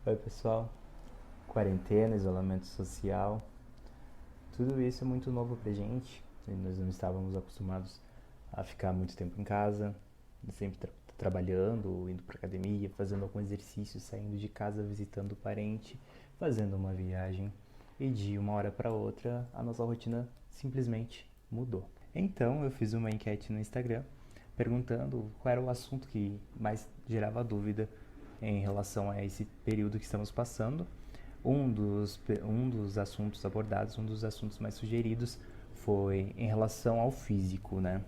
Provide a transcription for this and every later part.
Oi, pessoal. Quarentena, isolamento social, tudo isso é muito novo pra gente. E nós não estávamos acostumados a ficar muito tempo em casa, sempre trabalhando, indo pra academia, fazendo algum exercício, saindo de casa, visitando o parente, fazendo uma viagem. E de uma hora para outra, a nossa rotina simplesmente mudou. Então, eu fiz uma enquete no Instagram perguntando qual era o assunto que mais gerava dúvida em relação a esse período que estamos passando. Um dos assuntos abordados, um dos assuntos mais sugeridos foi em relação ao físico, né?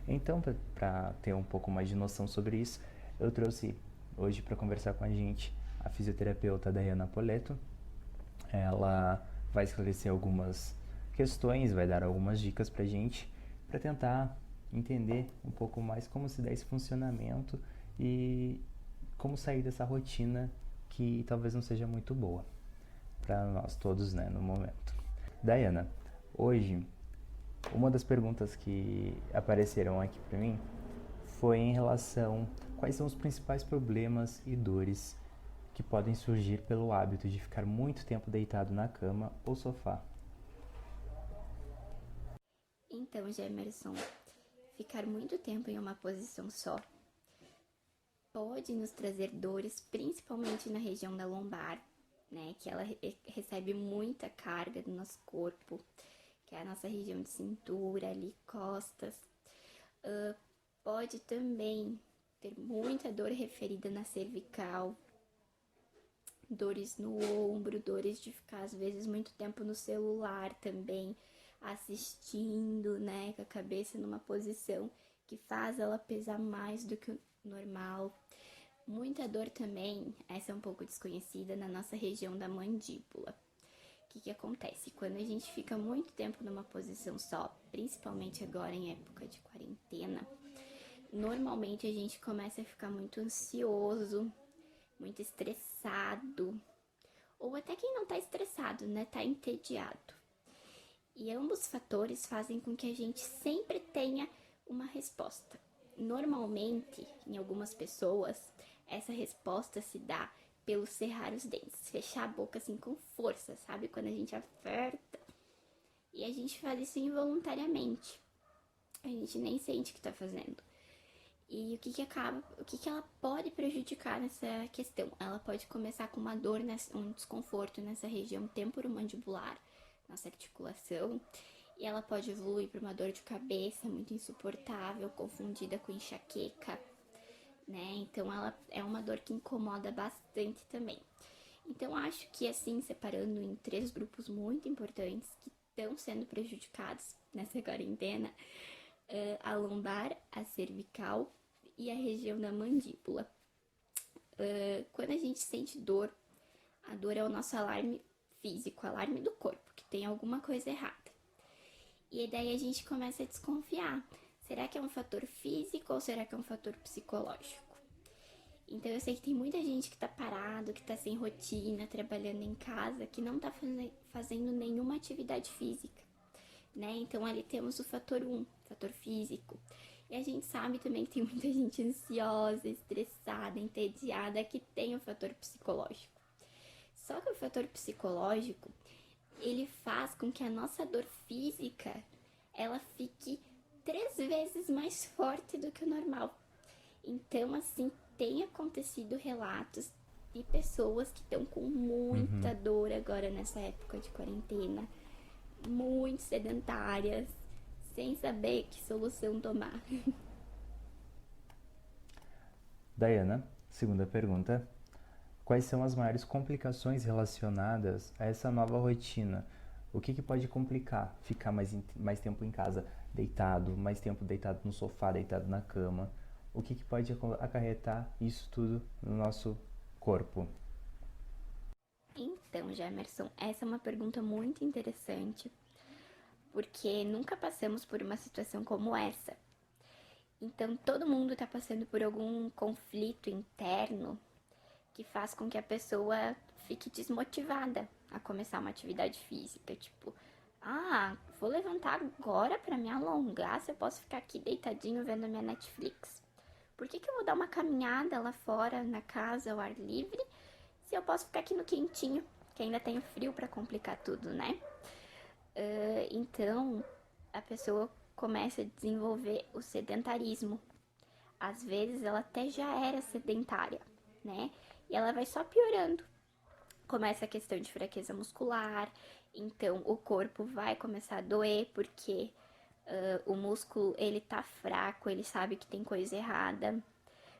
Então, para ter um pouco mais de noção sobre isso, eu trouxe hoje para conversar com a gente a fisioterapeuta Dayana Poleto. Ela vai esclarecer algumas questões, vai dar algumas dicas para a gente, para tentar entender um pouco mais como se dá esse funcionamento e como sair dessa rotina que talvez não seja muito boa para nós todos, né, no momento. Dayana, hoje uma das perguntas que apareceram aqui para mim foi em relação quais são os principais problemas e dores que podem surgir pelo hábito de ficar muito tempo deitado na cama ou sofá. Então, Gemerson, ficar muito tempo em uma posição só pode nos trazer dores, principalmente na região da lombar, né? Que ela recebe muita carga do nosso corpo, que é a nossa região de cintura, ali, costas. Pode também ter muita dor referida na cervical, dores no ombro, dores de ficar às vezes muito tempo no celular também, assistindo, né, com a cabeça numa posição que faz ela pesar mais do que o normal. Muita dor também, essa é um pouco desconhecida, na nossa região da mandíbula. O que acontece? Quando a gente fica muito tempo numa posição só, principalmente agora em época de quarentena, normalmente a gente começa a ficar muito ansioso, muito estressado, ou até quem não tá estressado, né, tá entediado. E ambos fatores fazem com que a gente sempre tenha uma resposta. Normalmente, em algumas pessoas, essa resposta se dá pelo cerrar os dentes, fechar a boca assim com força, sabe? Quando a gente aperta. E a gente faz isso involuntariamente. A gente nem sente que tá fazendo. E o que ela pode prejudicar nessa questão? Ela pode começar com uma dor, um desconforto nessa região temporomandibular, nossa articulação, e ela pode evoluir para uma dor de cabeça muito insuportável, confundida com enxaqueca, né? Então ela é uma dor que incomoda bastante também. Então acho que assim, separando em três grupos muito importantes que estão sendo prejudicados nessa quarentena, a lombar, a cervical e a região da mandíbula. Quando a gente sente dor, a dor é o nosso alarme físico, alarme do corpo, que tem alguma coisa errada. E daí a gente começa a desconfiar. Será que é um fator físico ou será que é um fator psicológico? Então eu sei que tem muita gente que tá parado, que tá sem rotina, trabalhando em casa, que não tá fazendo nenhuma atividade física, né? Então ali temos o fator 1, fator físico. E a gente sabe também que tem muita gente ansiosa, estressada, entediada, que tem o fator psicológico. Só que o fator psicológico, ele faz com que a nossa dor física, ela fique 3 vezes mais forte do que o normal. Então, assim, tem acontecido relatos de pessoas que estão com muita dor agora nessa época de quarentena, muito sedentárias, sem saber que solução tomar. Dayana, segunda pergunta. Quais são as maiores complicações relacionadas a essa nova rotina? O que pode complicar ficar mais tempo em casa deitado, mais tempo deitado no sofá, deitado na cama? O que pode acarretar isso tudo no nosso corpo? Então, Jamerson, essa é uma pergunta muito interessante, porque nunca passamos por uma situação como essa. Então, todo mundo está passando por algum conflito interno que faz com que a pessoa fique desmotivada a começar uma atividade física. Tipo, vou levantar agora para me alongar se eu posso ficar aqui deitadinho vendo a minha Netflix. Por que eu vou dar uma caminhada lá fora na casa ao ar livre se eu posso ficar aqui no quentinho, que ainda tem o frio para complicar tudo, né? Então, a pessoa começa a desenvolver o sedentarismo. Às vezes, ela até já era sedentária, né? E ela vai só piorando. Começa a questão de fraqueza muscular, então o corpo vai começar a doer, porque o músculo, ele tá fraco, ele sabe que tem coisa errada.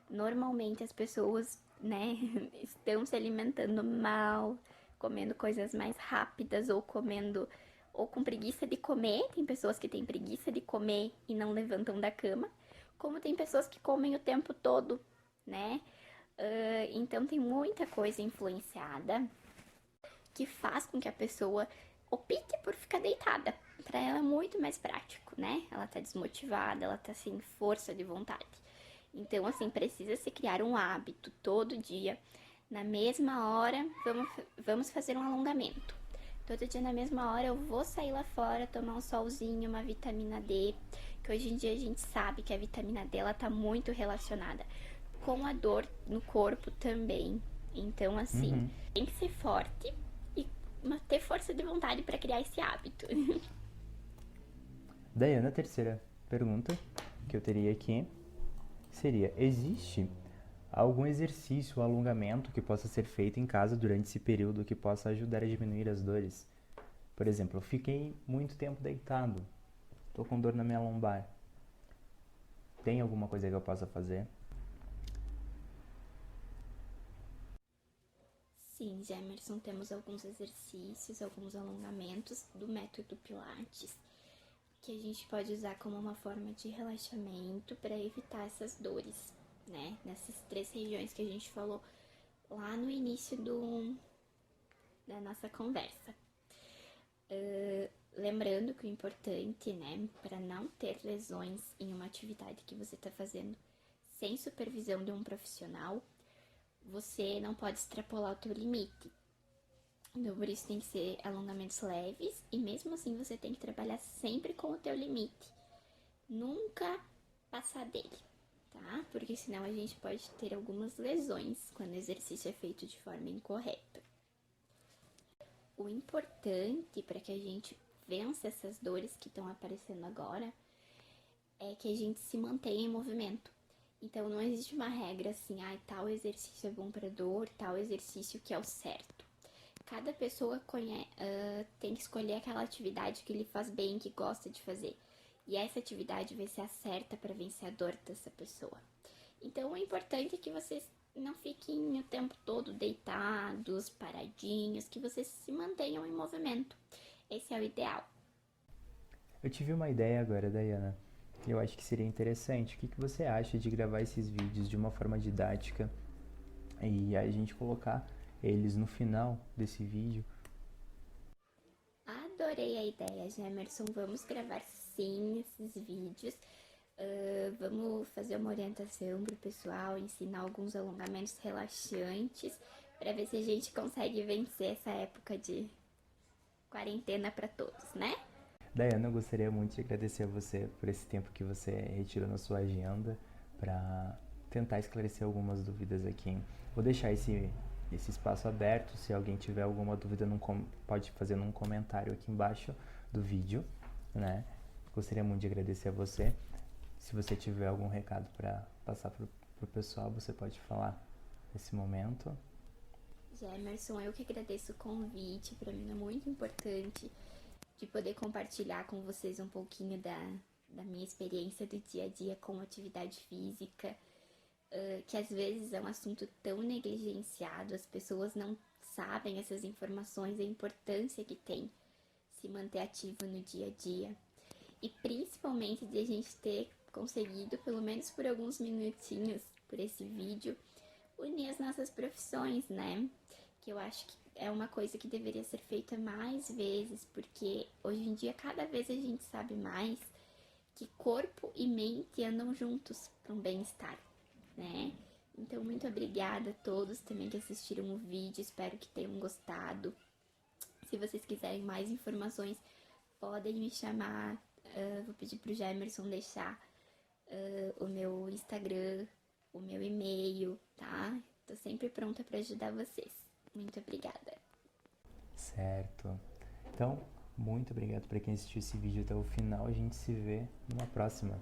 Normalmente as pessoas, né, estão se alimentando mal, comendo coisas mais rápidas ou comendo ou com preguiça de comer. Tem pessoas que têm preguiça de comer e não levantam da cama, como tem pessoas que comem o tempo todo, né? Então tem muita coisa influenciada que faz com que a pessoa opte por ficar deitada. Para ela é muito mais prático, né? Ela tá desmotivada, ela tá sem força de vontade. Então, assim, precisa se criar um hábito todo dia. Na mesma hora, vamos fazer um alongamento. Todo dia na mesma hora eu vou sair lá fora, tomar um solzinho, uma vitamina D, que hoje em dia a gente sabe que a vitamina D ela tá muito relacionada com a dor no corpo também. Então, assim, tem que ser forte e ter força de vontade para criar esse hábito. Daiane, a terceira pergunta que eu teria aqui seria: existe algum exercício ou alongamento que possa ser feito em casa durante esse período que possa ajudar a diminuir as dores? Por exemplo, eu fiquei muito tempo deitado, tô com dor na minha lombar. Tem alguma coisa que eu possa fazer? Sim, Gemerson, temos alguns exercícios, alguns alongamentos do método Pilates que a gente pode usar como uma forma de relaxamento para evitar essas dores, né? Nessas 3 regiões que a gente falou lá no início da nossa conversa. Lembrando que o importante, né, para não ter lesões em uma atividade que você está fazendo sem supervisão de um profissional, você não pode extrapolar o teu limite. Então, por isso tem que ser alongamentos leves e mesmo assim você tem que trabalhar sempre com o teu limite. Nunca passar dele, tá? Porque senão a gente pode ter algumas lesões quando o exercício é feito de forma incorreta. O importante para que a gente vença essas dores que estão aparecendo agora é que a gente se mantenha em movimento. Então não existe uma regra assim, tal exercício é bom para dor, tal exercício que é o certo. Cada pessoa tem que escolher aquela atividade que lhe faz bem, que gosta de fazer. E essa atividade vai ser a certa para vencer a dor dessa pessoa. Então o importante é que vocês não fiquem o tempo todo deitados, paradinhos, que vocês se mantenham em movimento. Esse é o ideal. Eu tive uma ideia agora, Dayana. Eu acho que seria interessante. O que você acha de gravar esses vídeos de uma forma didática e a gente colocar eles no final desse vídeo? Adorei a ideia, Gemerson. Vamos gravar sim esses vídeos. Vamos fazer uma orientação pro pessoal, ensinar alguns alongamentos relaxantes para ver se a gente consegue vencer essa época de quarentena para todos, né? Dayana, eu gostaria muito de agradecer a você por esse tempo que você retirou na sua agenda para tentar esclarecer algumas dúvidas aqui. Vou deixar esse espaço aberto. Se alguém tiver alguma dúvida, pode fazer num comentário aqui embaixo do vídeo, né? Gostaria muito de agradecer a você. Se você tiver algum recado para passar pro pessoal, você pode falar nesse momento. Gemerson, eu que agradeço o convite. Para mim é muito importante de poder compartilhar com vocês um pouquinho da minha experiência do dia a dia com atividade física, que às vezes é um assunto tão negligenciado, as pessoas não sabem essas informações, a importância que tem se manter ativo no dia a dia. E principalmente de a gente ter conseguido, pelo menos por alguns minutinhos, por esse vídeo, unir as nossas profissões, né? Que eu acho que é uma coisa que deveria ser feita mais vezes, porque hoje em dia cada vez a gente sabe mais que corpo e mente andam juntos para um bem-estar, né? Então, muito obrigada a todos também que assistiram o vídeo, espero que tenham gostado. Se vocês quiserem mais informações, podem me chamar, vou pedir pro Gemerson deixar o meu Instagram, o meu e-mail, tá? Tô sempre pronta para ajudar vocês. Muito obrigada. Certo. Então, muito obrigado para quem assistiu esse vídeo até o final. A gente se vê numa próxima.